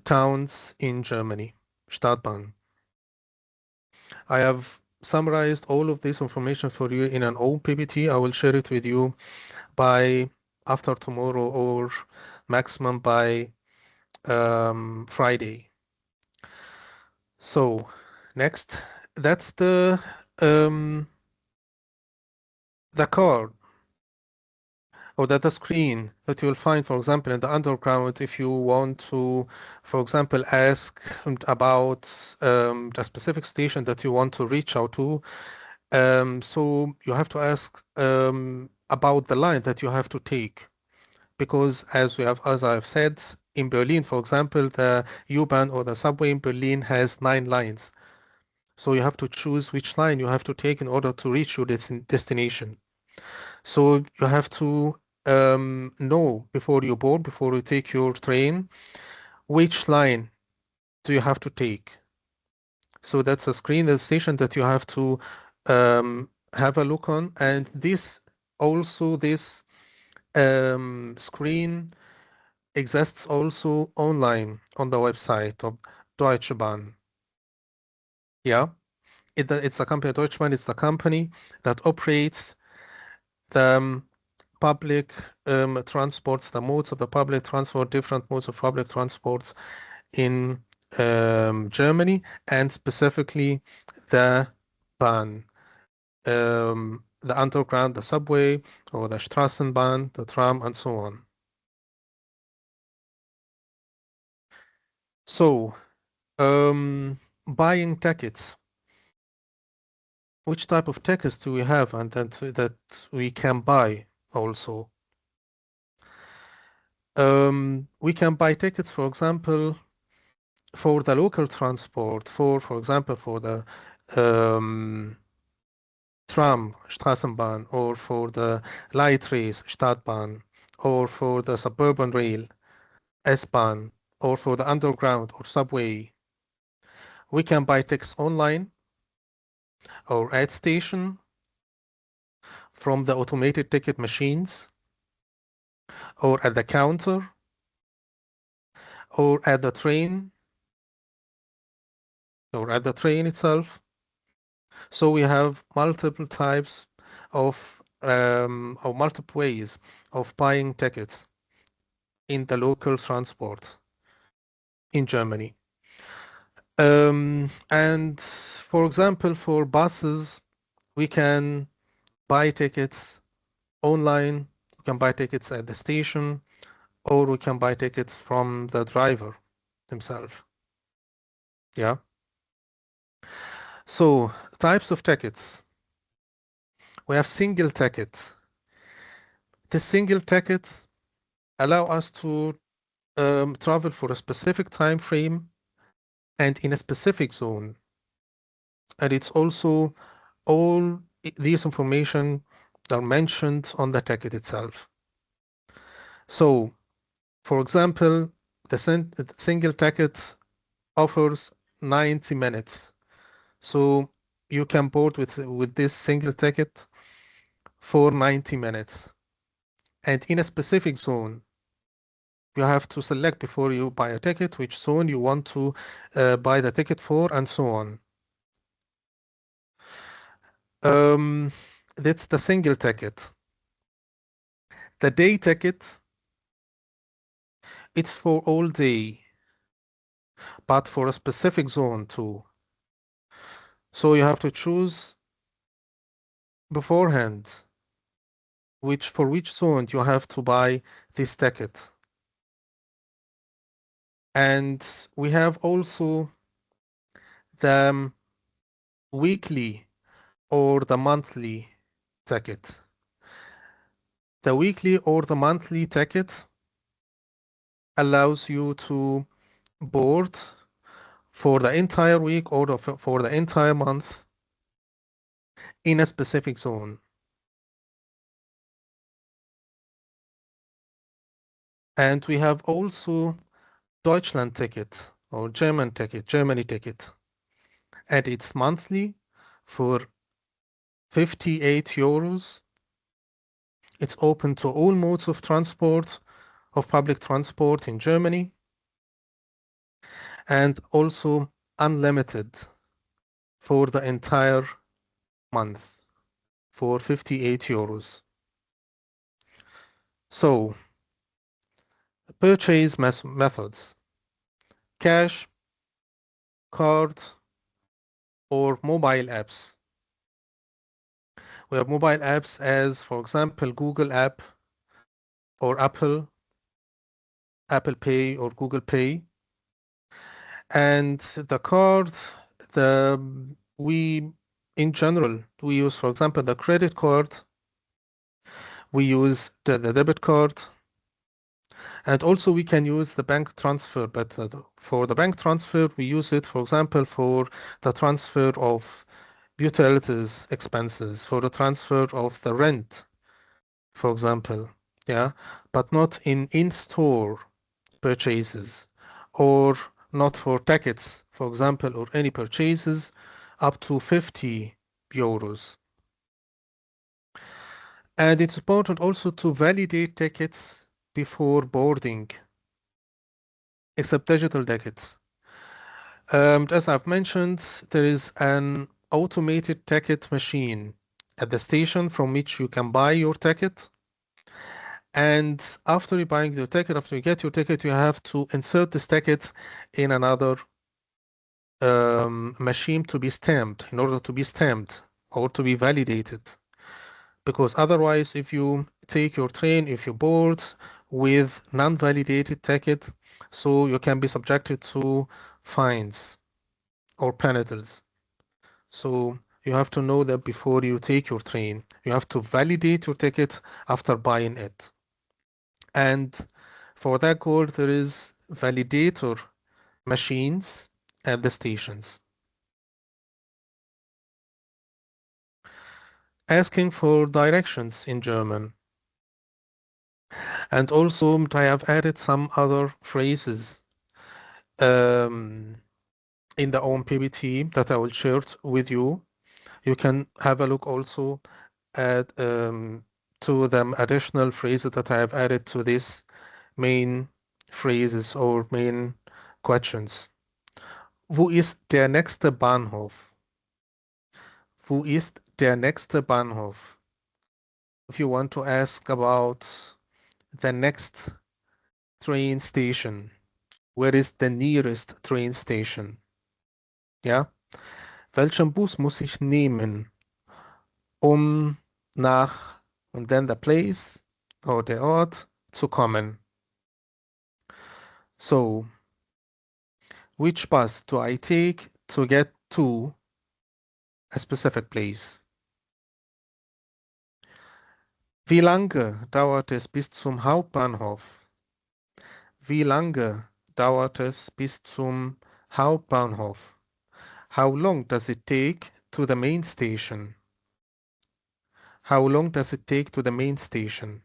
towns in Germany, Stadtbahn. I have summarized all of this information for you in an own PPT. I will share it with you by after tomorrow or maximum by Friday. So next, that's the card or data screen that you'll find, for example, in the underground if you want to, for example, ask about a specific station that you want to reach out to. So you have to ask about the line that you have to take, because as I've said, in Berlin, for example, the U-Bahn or the subway in Berlin has 9 lines. So you have to choose which line you have to take in order to reach your destination. So you have to know before you board, before you take your train, which line do you have to take. So that's a screen, the station that you have to have a look on. And this screen exists also online on the website of Deutsche Bahn. Yeah, it's a company, Deutsche Bahn is the company that operates the public transports, the modes of the public transport, different modes of public transports in Germany, and specifically the Bahn, the underground, the subway, or the Straßenbahn, the tram, and so on. So, buying tickets. Which type of tickets do we have and that we can buy also? We can buy tickets, for example, for the local transport, for example, for the tram, Straßenbahn, or for the light rails, Stadtbahn, or for the suburban rail, S-Bahn, or for the underground or subway. We can buy tickets online or at station from the automated ticket machines or at the counter or at the train or at the train itself. So we have multiple types of or multiple ways of buying tickets in the local transport in Germany. And for example, for buses, we can buy tickets online, we can buy tickets at the station, or we can buy tickets from the driver himself. Yeah. So types of tickets. We have single ticket. The single tickets allow us to travel for a specific time frame and in a specific zone. And it's also all these information are mentioned on the ticket itself. So, for example, the single ticket offers 90 minutes. So you can board with this single ticket for 90 minutes. And in a specific zone, you have to select before you buy a ticket which zone you want to buy the ticket for, and so on. That's the single ticket. The day ticket, it's for all day, but for a specific zone too. So you have to choose beforehand for which zone you have to buy this ticket. And we have also the weekly or the monthly ticket. The weekly or the monthly ticket allows you to board for the entire week or for the entire month in a specific zone. And we have also Deutschland ticket or German ticket, Germany ticket. And it's monthly for 58 euros. It's open to all modes of transport, of public transport in Germany. and also unlimited for the entire month for 58 euros. So, purchase methods: cash, card, or mobile apps. We have mobile apps as, for example, Google app or Apple Pay or Google Pay. And the card, the we in general we use, for example, the credit card. We use the debit card, and also we can use the bank transfer. But for the bank transfer, we use it, for example, for the transfer of utilities expenses, for the transfer of the rent, for example. Yeah, but not in-store purchases, or not for tickets, for example, or any purchases up to 50 euros. And it's important also to validate tickets before boarding, except digital tickets. As I've mentioned, there is an automated ticket machine at the station from which you can buy your ticket. And after you buying your ticket, after you get your ticket, you have to insert this ticket in another machine to be stamped, in order to be stamped or to be validated. Because otherwise, if you take your train, if you board with non-validated ticket, so you can be subjected to fines or penalties. So you have to know that before you take your train. You have to validate your ticket after buying it. And for that goal, there is validator machines at the stations. Asking for directions in German. And also, I have added some other phrases um, in the own PPT that I will share with you. You can have a look also at to the additional phrases that I have added to this main phrases or main questions. Wo ist der nächste Bahnhof? Wo ist der nächste Bahnhof? If you want to ask about the next train station, where is the nearest train station? Ja? Welchen Bus muss ich nehmen, um nach und then the place or der Ort zu kommen? So, which bus do I take to get to a specific place? Wie lange dauert es bis zum Hauptbahnhof? Wie lange dauert es bis zum Hauptbahnhof? How long does it take to the main station? How long does it take to the main station?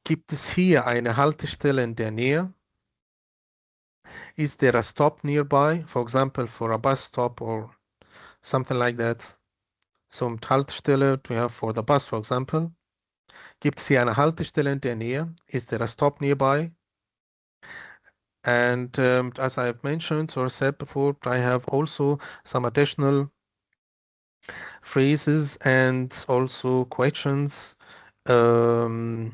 Gibt es hier eine Haltestelle in der Nähe? Is there a stop nearby? For example, for a bus stop or something like that. So Haltestelle we have for the bus, for example. Gibt es hier eine Haltestelle in der Nähe? Is there a stop nearby? And as I've mentioned or said before, I have also some additional phrases and also questions in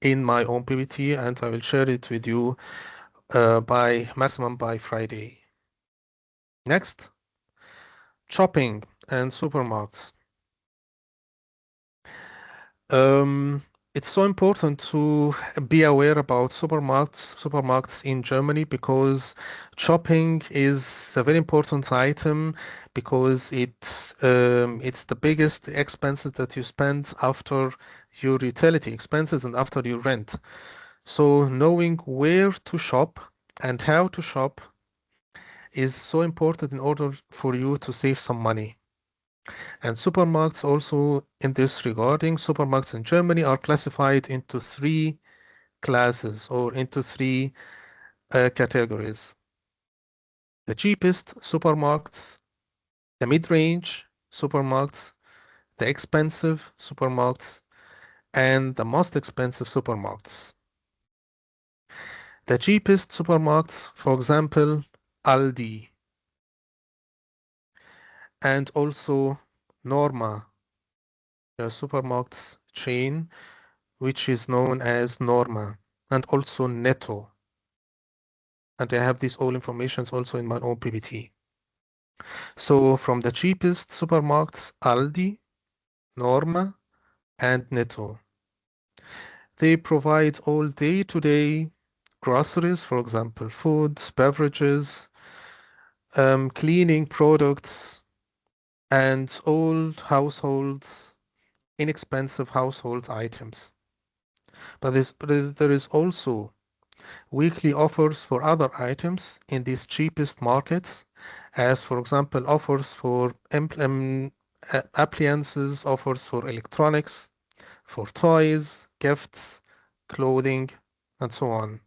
my own PPT, and I will share it with you by maximum by Friday. Next, shopping and supermarkets. It's so important to be aware about supermarkets in Germany, because shopping is a very important item, because it's the biggest expenses that you spend after your utility expenses and after your rent. So knowing where to shop and how to shop is so important in order for you to save some money. And supermarkets also in this regarding, supermarkets in Germany are classified into three classes or into three categories. The cheapest supermarkets, the mid-range supermarkets, the expensive supermarkets, and the most expensive supermarkets. The cheapest supermarkets, for example, Aldi, and also Norma, the supermarkets chain, which is known as Norma, and also Netto. And I have this all information also in my own PPT. So from the cheapest supermarkets, Aldi, Norma, and Netto. They provide all day-to-day groceries, for example, foods, beverages, cleaning products, and old households, inexpensive household items. There is also weekly offers for other items in these cheapest markets, as for example, offers for appliances, offers for electronics, for toys, gifts, clothing, and so on.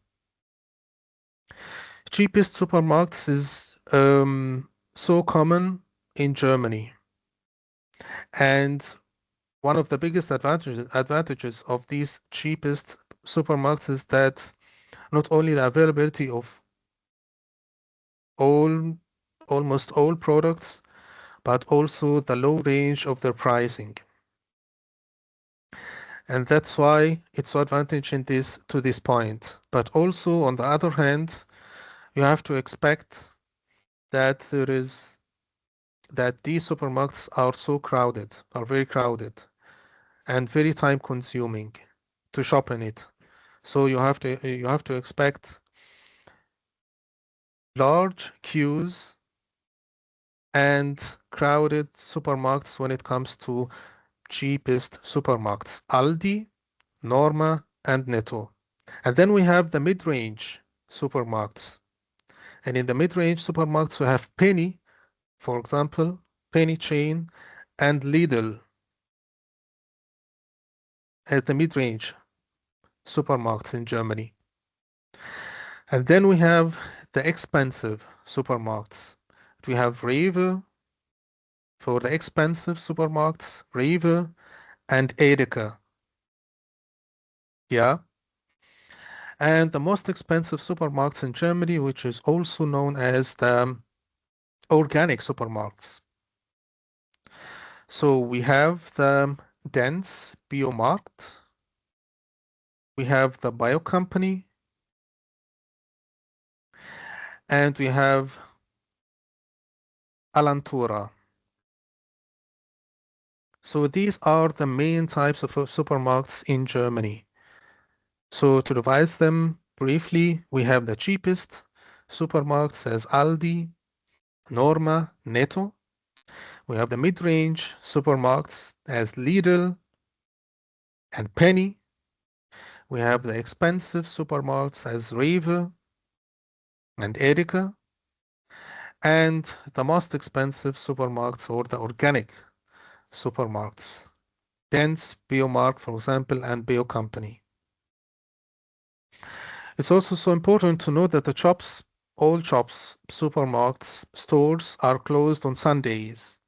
Cheapest supermarkets is so common in Germany. And one of the biggest advantages of these cheapest supermarkets is that not only the availability of all almost all products, but also the low range of their pricing. And that's why it's so advantage in this to this point. But also on the other hand, you have to expect that these supermarkets are so crowded, are very crowded and very time consuming to shop in it. So you have to expect large queues and crowded supermarkets when it comes to cheapest supermarkets, Aldi, Norma, and Netto. And then we have the mid-range supermarkets. And in the mid-range supermarkets, we have Penny, for example, Penny chain, and Lidl at the mid-range supermarkets in Germany. And then we have the expensive supermarkets. We have Rewe for the expensive supermarkets, Rewe and Edeka. Yeah. And the most expensive supermarkets in Germany, which is also known as the organic supermarkets. So we have the dense Biomarkt, we have the Bio Company, and we have Alantura. So these are the main types of supermarkets in Germany. So to revise them briefly, we have the cheapest supermarkets as Aldi, Norma, Netto. We have the mid-range supermarkets as Lidl and Penny. We have the expensive supermarkets as Rewe and Edeka. And the most expensive supermarkets or the organic supermarkets. Dense Biomarkt, for example, and Bio Company. It's also so important to know that the shops, all shops, supermarkets, stores are closed on Sundays,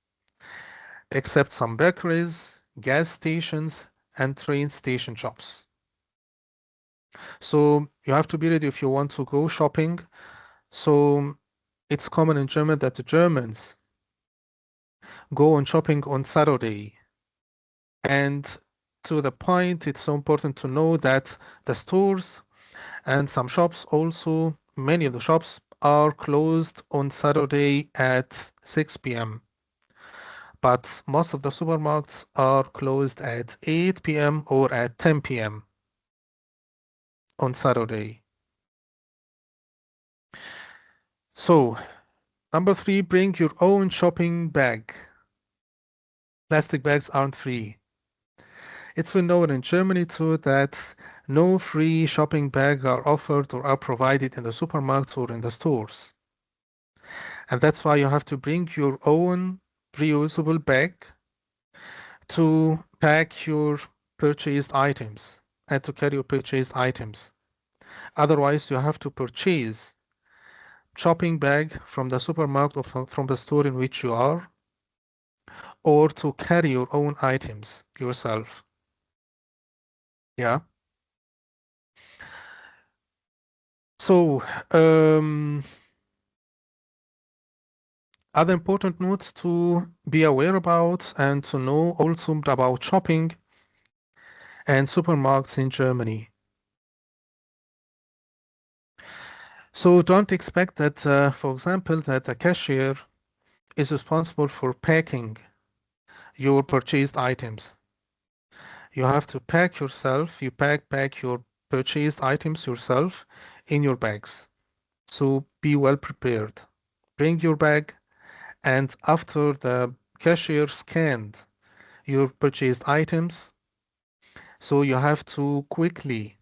except some bakeries, gas stations, and train station shops. So you have to be ready if you want to go shopping. So it's common in Germany that the Germans go on shopping on Saturday. And to the point, it's so important to know that the stores and some shops also, many of the shops are closed on Saturday at 6 p.m. But most of the supermarkets are closed at 8 p.m. or at 10 p.m. on Saturday. So, number 3, bring your own shopping bag. Plastic bags aren't free. It's well known in Germany too that no free shopping bags are offered or are provided in the supermarkets or in the stores. And that's why you have to bring your own reusable bag to pack your purchased items and to carry your purchased items. Otherwise, you have to purchase shopping bag from the supermarket or from the store in which you are, or to carry your own items yourself. Yeah. So, um, other important notes to be aware about and to know also about shopping and supermarkets in Germany. So don't expect that, for example, that the cashier is responsible for packing your purchased items. You have to pack yourself, you pack your purchased items yourself in your bags. So be well prepared. Bring your bag, and after the cashier scanned your purchased items, so you have to quickly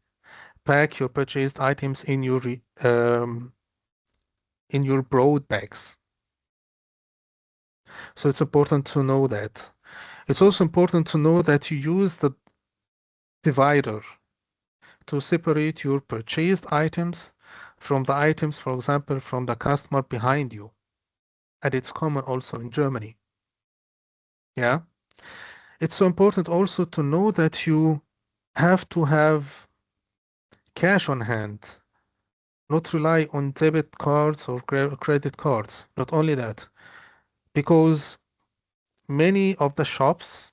pack your purchased items in your broad bags. So it's important to know that. It's also important to know that you use the divider to separate your purchased items from the items, for example, from the customer behind you. And it's common also in Germany. Yeah. It's so important also to know that you have to have cash on hand, not rely on debit cards or credit cards. Not only that, because many of the shops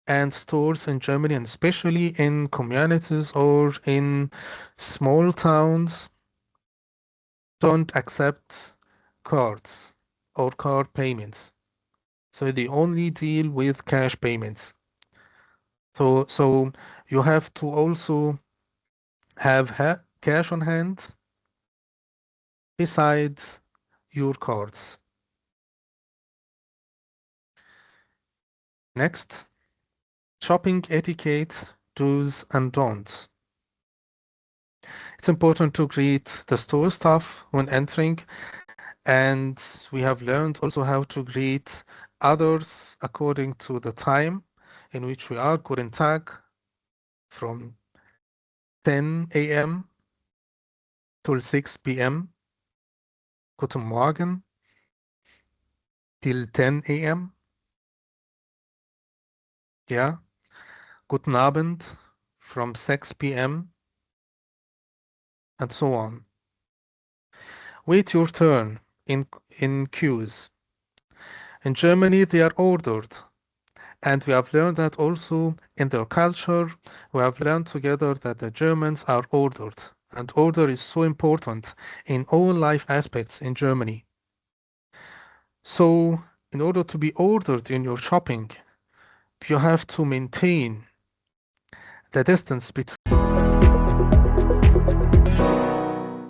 and stores in Germany, and especially in communities or in small towns, don't accept cards or card payments. So they only deal with cash payments. So you have to also have cash on hand besides your cards. Next, shopping etiquette, do's and don'ts. It's important to greet the store staff when entering, and we have learned also how to greet others according to the time in which we are. Guten Tag from 10 a.m. till 6 p.m. Guten Morgen till 10 a.m. Yeah. Guten Abend from 6 p.m. and so on. Wait your turn in queues. In Germany, they are ordered. And we have learned that also in their culture, we have learned together that the Germans are ordered. And order is so important in all life aspects in Germany. So, in order to be ordered in your shopping, you have to maintain the distance between